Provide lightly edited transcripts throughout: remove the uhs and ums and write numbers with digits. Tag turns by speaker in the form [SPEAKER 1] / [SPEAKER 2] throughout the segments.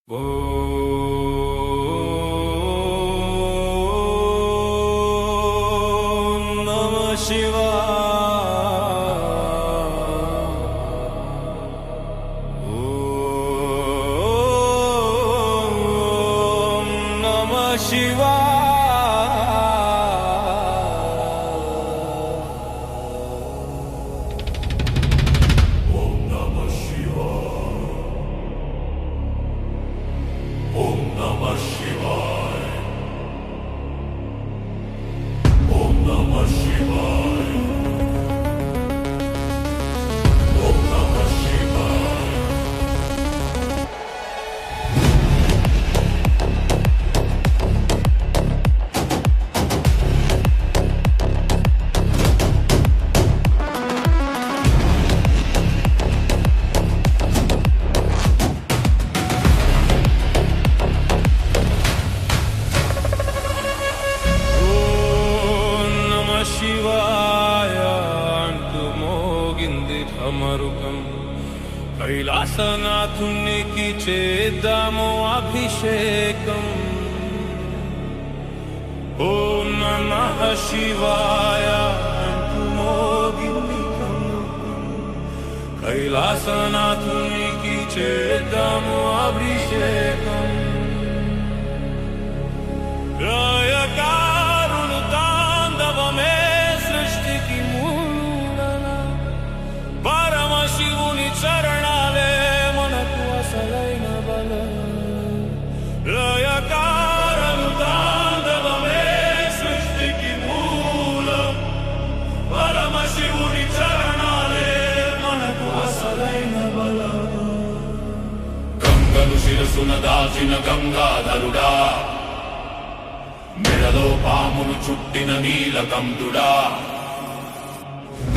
[SPEAKER 1] ఓం నమః శివాయ ఓం నమః శివాయ కైలాసనాథునికి చేద్దాము అభిషేకం. ఓం నమః శివాయ అంటూ మోగింది కన్నుకం. కైలాసనాథునికి చేద్దాము అభిషేకం. రాయకారులు తాండవమే సృష్టికి మూలన. పరమశివుని చరణాలే మనకు అసలైన బలం. లయకారులు తాండవమే సృష్టికి మూలం. పరమశివుని చరణాలే మనకు అసలైన బలం. గంగను శిరసున దాచిన గంగాధరుడా, మెడలో పామును చుట్టిన నీలకంఠుడా.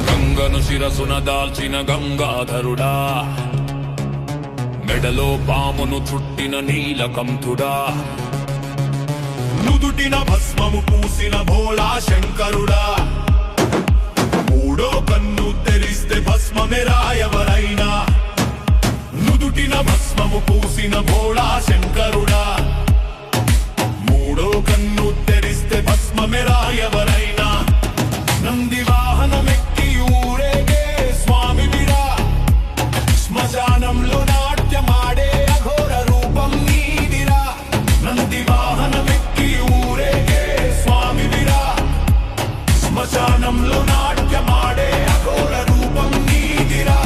[SPEAKER 1] గంగను శిరసున దాల్చిన గంగాధరుడా, మెడలో పామును చుట్టిన నీలకంఠుడా. నుదుటిన భస్మము పూసిన భోళా శంకరుడా. మూడో కన్ను తెరిస్తే భస్మమెరా ఎవరైనా. నుదుటిన భస్మము పూసిన భోళా శంకరుడా. మూడో కన్ను తెరిస్తే భస్మమెరా ఎవరైనా. నంది వాహనమెక్కి ఊరేగే స్వామి విరా. శ్మశానంలో నాట్యమాడే అఘోర రూపం నీదిరా. నంది వాహనమెక్కి ఊరేగే స్వామి విరా. శ్మశానంలో నాట్యమాడే అఘోర రూపం నీదిరా.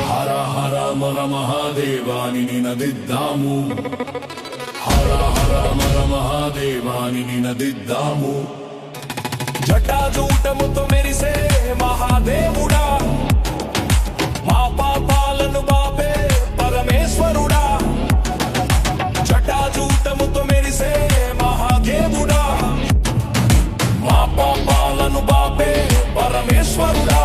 [SPEAKER 1] హర హర మర మహాదేవాని నినదిద్దాము. హర హర మర మహాదేవాని నినదిద్దాము. జటాజూటముతో మెరిసే మహాదేవుడా, మా పాపాలను బాపే పరమేశ్వరుడా. జటాజూటముతో మెరిసే మహాదేవుడా, మా పాపాలను బాపే పరమేశ్వరుడా.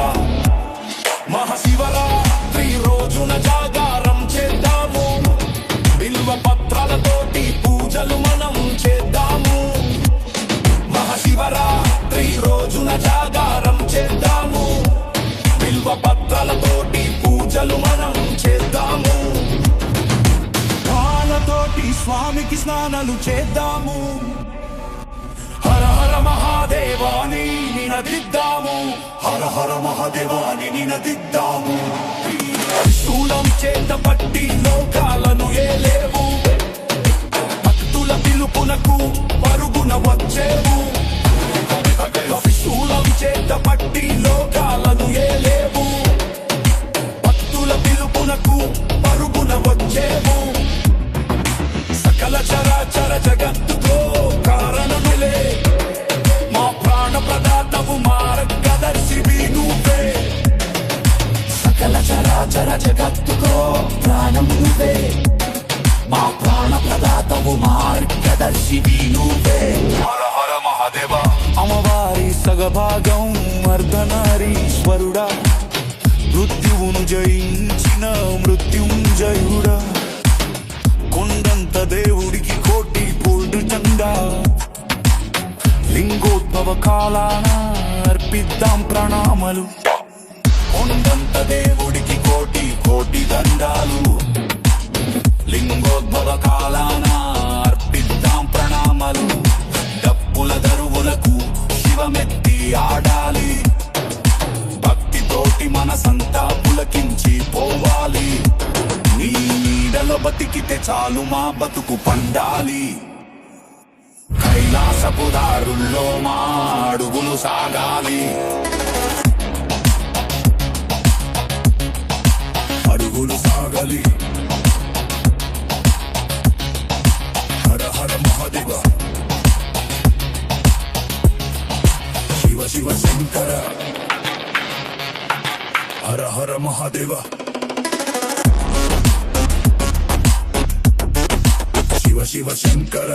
[SPEAKER 1] మహాశివరాత్రి రోజున జాగారం చేద్దాము. బిల్వ పత్రాలతోటి పూజలు మనం చేద్దాము. మహాశివరాత్రి రోజున జాగారం చేద్దాము. బిల్వ పత్రాలతోటి పూజలు మనం చేద్దాము. పాలతోటి స్వామికి స్నానాలు చేద్దాము. హర హర మహాదేవాని నినదిద్దాము. హర హర మహాదేవాని నినదిద్దాము. శూలం చేత పట్టి లోకాలను ఏలేవు. భక్తుల పిలుపునకు పరుగున వచ్చేవు. శూలం చేత పట్టి లోకాలను ఏలేవు. భక్తుల పిలుపునకు పరుగున వచ్చేవు. సకల చరాచర జగత్తుతో కారణములే. మా ప్రాణ ప్రదాతవు మార్గదర్శివి నువ్వే. సకల చరాచర జగత్తుతో ప్రాణం నువ్వే. మా ప్రాణ ప్రదాతవు మార్గదర్శివి నువ్వే. హర హర మహాదేవ. అమ్మవారి సగభాగం అర్ధనారీశ్వరుడా. మృత్యువును జయించిన మృత్యుంజయుడా. కొండంత దేవుడికి కోటి పోల్డు చందా. లింగోద్భవ కాలాన అర్పిద్దాం ప్రణామలు. కొండంత దేవుడికి కోటి కోటి దండాలు. లింగోద్భవ కాలాన అర్పిద్దాం ప్రణామలు. డప్పుల దరువులకు శివమెత్తి ఆడాలి. భక్తితోటి మనసంతా పులకించి పోవాలి. నీ నీడలో బతికితే చాలు మా బతుకు పండాలి. కైలాసపు దారుల్లో మా అడుగులు సాగాలి. అడుగులు సాగాలి. హర హర మహాదేవ శివ శివ శంకర హర హర మహాదేవ శివ శివ శంకర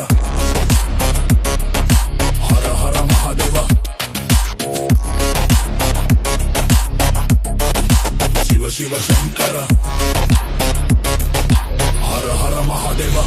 [SPEAKER 1] హర హర మహాదేవ శివ శివ శంకర హర హర మహాదేవ.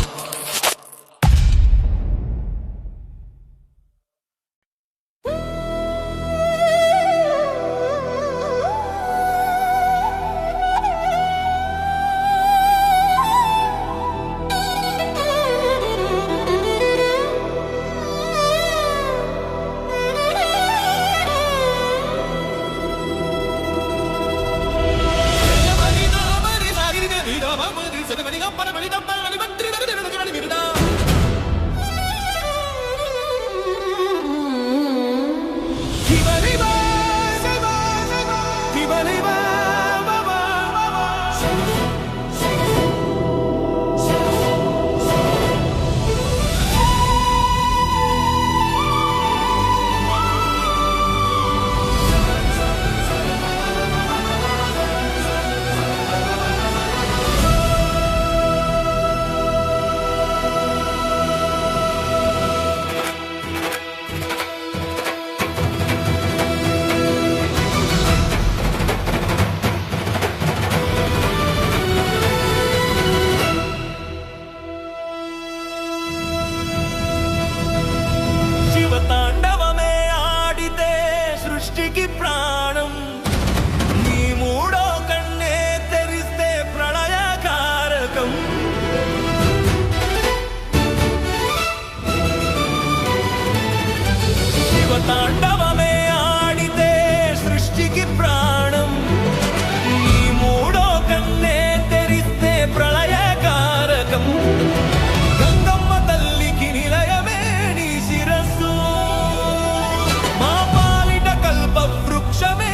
[SPEAKER 2] ప్రాణం నీ మూడో కన్నే తెరిస్తే ప్రళయకారకం. శివతాండవమే ఆడితే సృష్టికి ప్రాణం. నీ మూడో కన్నే తెరిస్తే ప్రళయకారకం. గంగమ్మ తల్లికి నిలయమే నీ శిరస్సు. మా పాలిట కల్ప వృక్షమే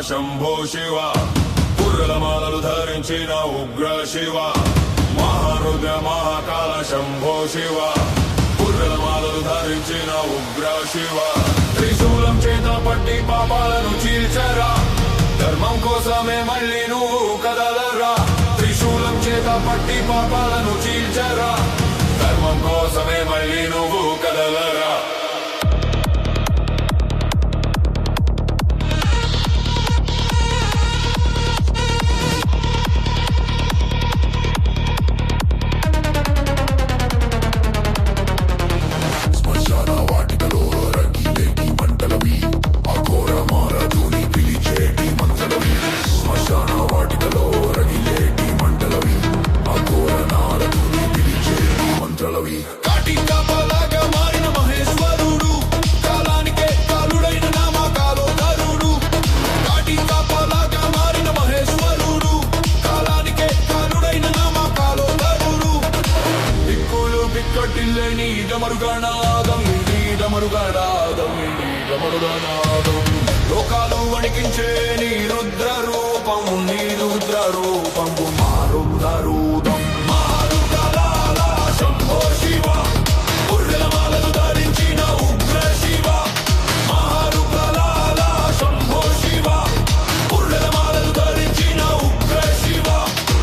[SPEAKER 1] శంభో శివ పుర్రెల మాలలు ధరించిన ఉగ్ర శివ మహారుద్ర మహాకాల శంభో శివ పుర్రెల మాలలు ధరించిన ఉగ్ర శివ త్రిశూలం చేత పట్టి పాపాలను చీల్చరా ధర్మం కోసమే మళ్ళీ నువ్వు కదలరా త్రిశూలం చేత పట్టి పాపాలను చీల్చరా ధర్మం కోసమే మళ్ళీ నువ్వు కదలరా లోకాలు వణికించే నీ రుద్ర రూపం మారుద్రూపం మారుగలాల శంభో శివ పుర్రెల మాలలు ధరించిన ఉగ్ర శివ మారుగలాల శంభో శివ పుర్రెల మాలలు ధరించిన ఉగ్ర శివ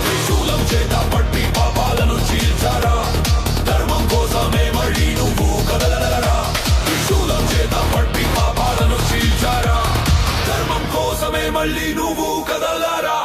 [SPEAKER 1] త్రిశూలం చేత పట్టి పాపాలను చీల్చరా ధర్మం కోసమే మళ్ళీ నువ్వు కదలరా త్రిశూలం చేత పట్టి పాపాలను చీల్చరా ధర్మం కోసమే మళ్ళీ నువ్వు కదలరా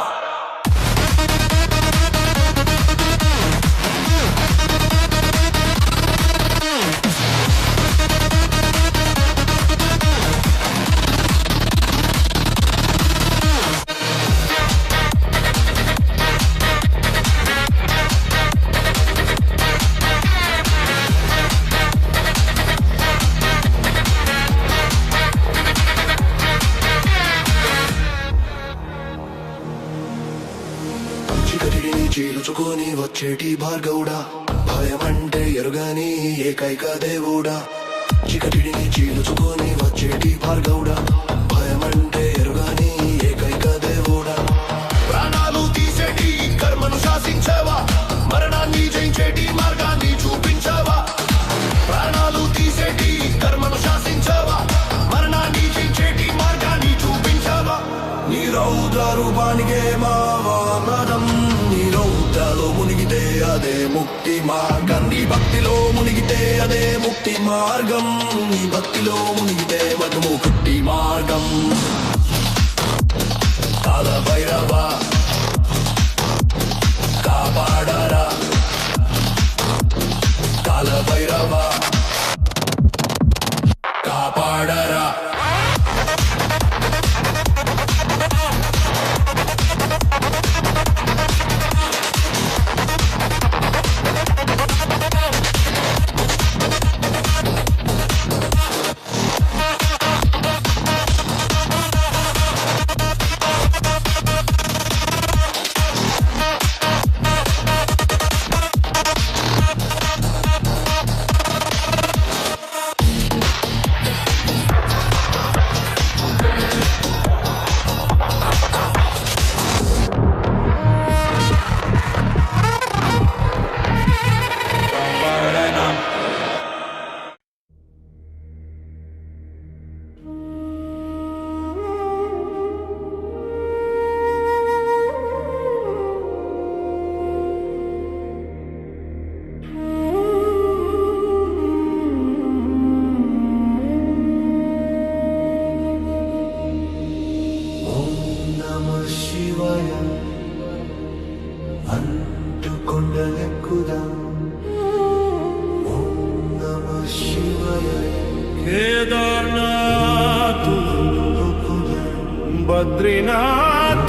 [SPEAKER 3] చీకటిని చీల్చుకొని వచ్చేటి భార్గవుడా భయమంటే ఎరుగని ఏకైక దేవుడా చీకటిని చీల్చుకొని వచ్చేటి భార్గవుడా భయమంటే ఎరుగని ఏకైక దేవుడా ప్రాణాలు తీసేటి కర్మను శాసించావా మరణాన్ని జయించేటి మార్గాన్ని చూపించావా ప్రాణాలు తీసేటి కర్మను శాసించావా మరణాన్ని జయించేటి మార్గాన్ని చూపించావా నీ రౌద్ర రూపానికే మావాదం నీ రౌద్రలో మునిగితే అదే ముక్తి మార్గం నీ భక్తిలో మునిగితే అదే ముక్తి మార్గం నీ భక్తిలో మునిగితే మధుముక్తి మార్గం కాల భైరవ కాపాడరా కాల భైరవ కాపాడరా
[SPEAKER 2] केदारनाथ बद्रीनाथ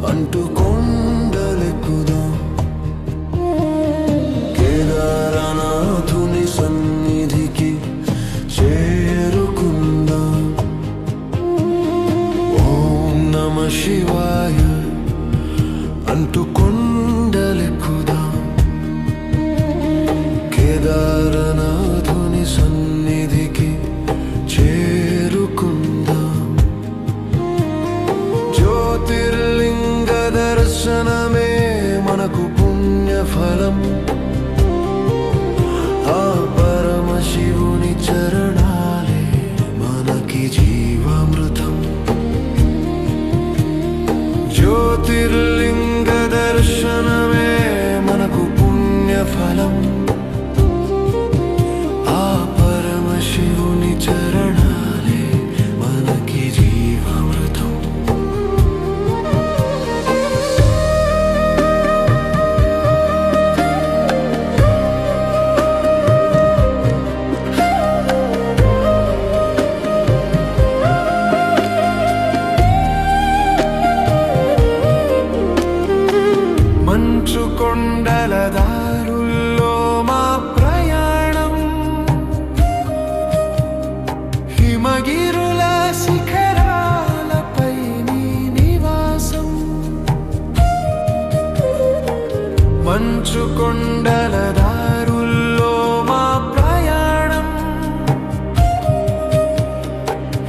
[SPEAKER 3] అంటూ కొండలెక్కుదాం కేదారనాథుని సన్నిధికి చేరుకుందాం ఓం నమ శివాయ అంటూ కొండలెక్కుదాం సన్నిధికి చేరుకుందాం. జ్యోతిర్లింగ దర్శనమే మనకు పుణ్యఫలం. ఆ పరమశివుని చరణాలే మనకి జీవామృతం. జ్యోతిర్లింగ దర్శనమే మనకు పుణ్యఫలం. ఆ పరమశివుని చరణాలే మనకి జీవామృతం. మంచు కొండల దారుల్లో మా ప్రయాణం. హిమగిరుల శిఖరాలపై నీ నివాసం. మంచు కొండల దారుల్లో మా ప్రయాణం.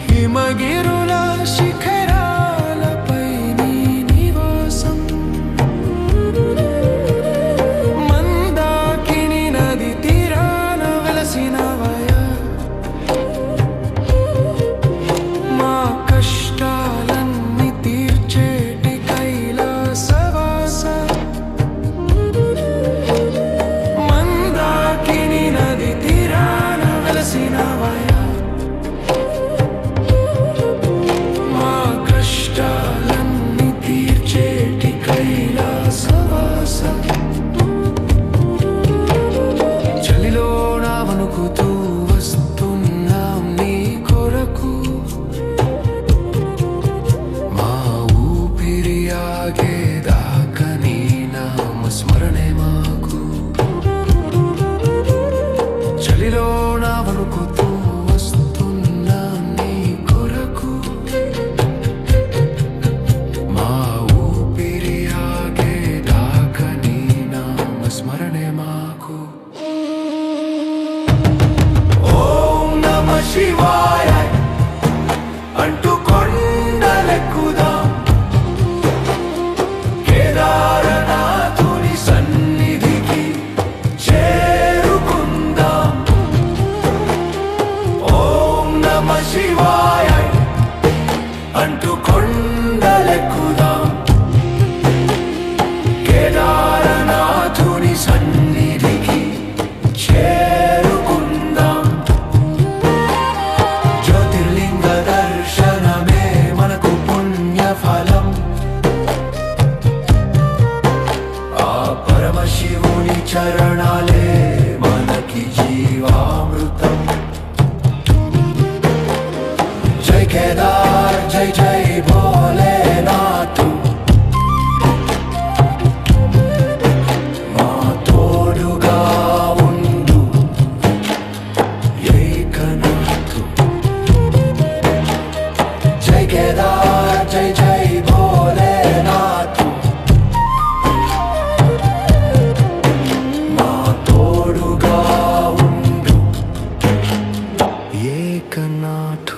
[SPEAKER 3] హిమగిరుల శిఖరాలపై నీ నివాసం. మందాకిని నది తీరాన వెలసినవయా. మా కష్టాలన్నీ తీర్చేటి కైలాసవాస. మందాకిని నది తీరాన వెలసినవయా. మా కష్టాలన్నీ తీర్చేటి కైలాసవాస. చలిలో నా వణుకుతూ వస్తున్నాం నీ కొరకు. మా ఊపిరి ఆగేదాకా నీ నామ స్మరణే మాకు. చలిలో నా వణుకుతూ వస్తున్నాం నీ కొరకు. మా ఊపిరి ఆగేదాకా నీ నామ స్మరణే మాకు. ఓం నమః శివాయ అంటూ కొండలెక్కుదాం. కేదారనాథుని సన్నిధికి చేరుకుందాం. ఓం నమః శివాయ అంటూ కొండలెక్కుదాం. కేదారనాథుని సన్నిధికి చేరుకుందాం. జ్యోతిర్లింగ దర్శనమే మనకు పుణ్యఫలం. ఆ పరమశివుని చరణాలే మనకి జీవామృతం. జై కేదార్ జై జై భోలేనాథ్. మా తోడుగా ఉండు ఏకనాథ్. జై కేదార్ జై జై భోలేనాథ్. మా తోడుగా ఉండు ఏకనాథ్.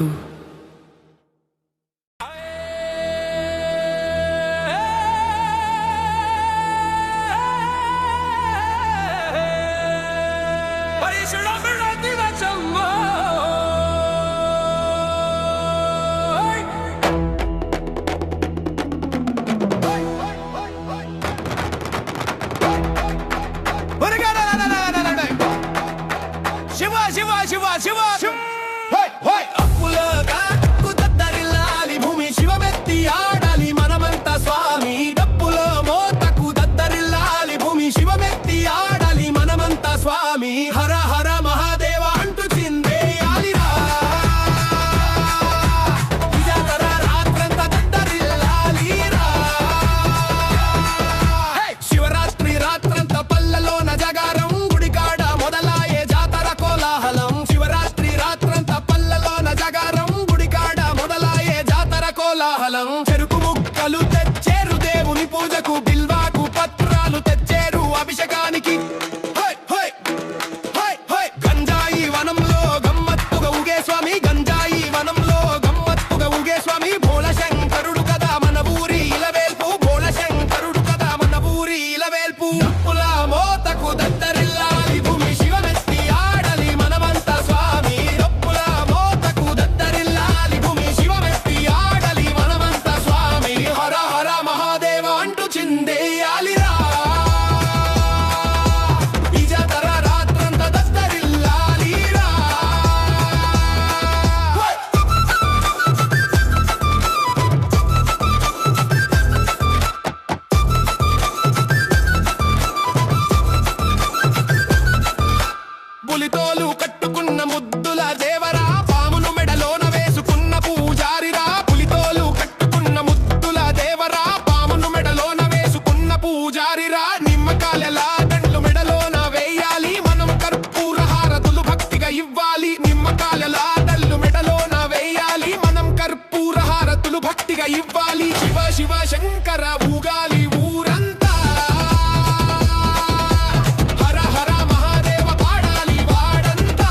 [SPEAKER 1] శివ శివ శివ శివ అప్పులుగా దద్దరిల్లాలి భూమి. శివమెత్తి ఆడాలి మనమంతా స్వామి. డప్పులో మోతకు దద్దరిల్లాలి భూమి. శివమెత్తి ఆడాలి మనమంతా స్వామి. హర హర మహాదేవ అంటూ చిందేయాలిరా. జాతర రాత్రంతా దద్దరిల్లాలిరా. శివరాత్రి రాత్రంతా పల్లెలోన జగారం. గుడికాడ మొదలాయే జాతర కోలాహలం. శివరాత్రి రాత్రంతా పల్లెలోన జగారం.
[SPEAKER 4] పులితోలు కట్టుకున్న ముద్దుల దేవరా పామును మెడలోన వేసుకున్న పూజారిరా పులితోలు కట్టుకున్న ముద్దుల దేవరా పామును మెడలోన వేసుకున్న పూజారిరా నిమ్మకాయలా దండ్లు మెడలోన వేయాలి మనం కర్పూర హారతులు భక్తిగా ఇవ్వాలి నిమ్మకాయలా దండ్లు మెడలోన వేయాలి మనం కర్పూర హారతులు భక్తిగా ఇవ్వాలి శివ శివ శంకర ఊగాలి ఊరంతా హర హర మహాదేవ పాడాలి వాడంతా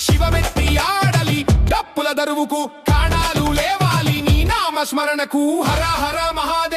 [SPEAKER 4] శివమెత్తి ఆడలి డప్పుల దరువుకు కాణాలు లేవాలి నీ నామస్మరణకు హర హర మహాదేవ